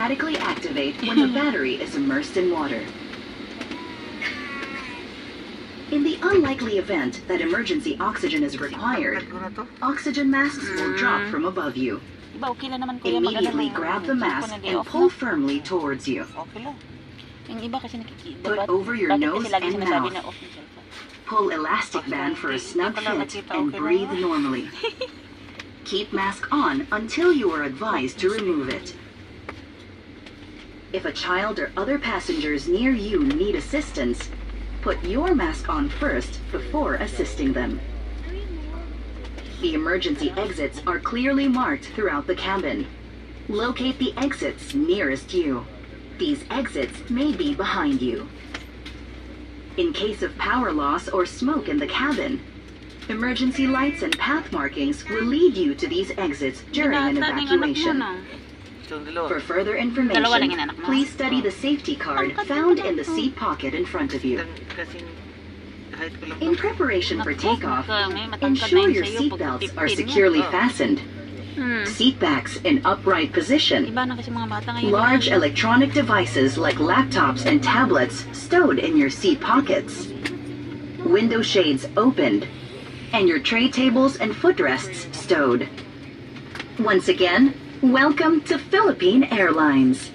automatically activate when the battery is immersed in water. In the unlikely event that emergency oxygen is required, oxygen masks will drop from above you. Diba, okay lang naman kuya. Immediately grab the mask and pull firmly towards you. Okay lang. Yung iba kasi nakikita. Put over your nose and mouth. Na off yung cellphone. Pull elastic band for a snug fit and breathe normally. Keep mask on until you are advised to remove it. If a child or other passengers near you need assistance, put your mask on first before assisting them. The emergency exits are clearly marked throughout the cabin. Locate the exits nearest you. These exits may be behind you. In case of power loss or smoke in the cabin, emergency lights and path markings will lead you to these exits during an evacuation. For further information, please study the safety card found in the seat pocket in front of you. In preparation for takeoff, ensure your seatbelts are securely fastened. Seatbacks in upright position. Large electronic devices like laptops and tablets stowed in your seat pockets. Window shades opened, and your tray tables and footrests stowed. Once again, welcome to Philippine Airlines.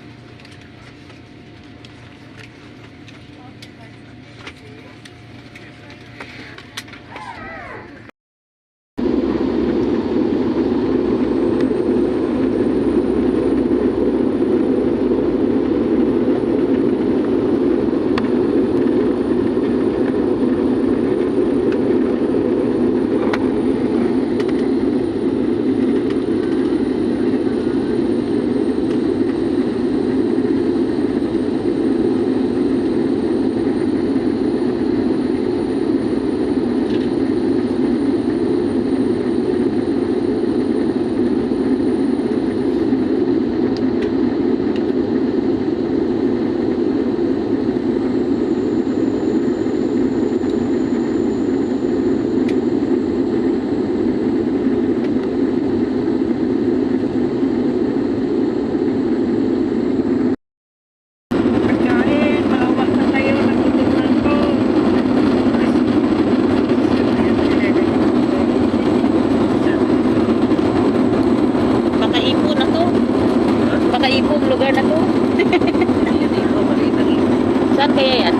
Saan kaya yan?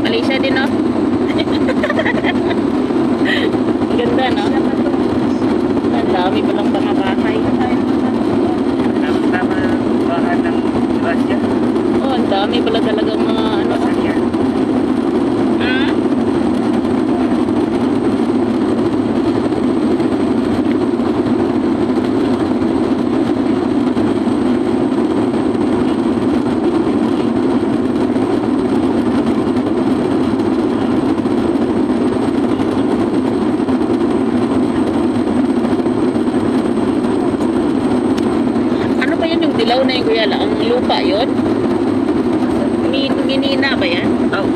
Malaysia din, no? Ganda, no? Ang dami palang mga bahay. Tama bahan ng Russia. Oh, ang dami pala talagang mga ano. Dilaw na yung kuya lang. Ang lupa yun? Minina ba yan? Oh.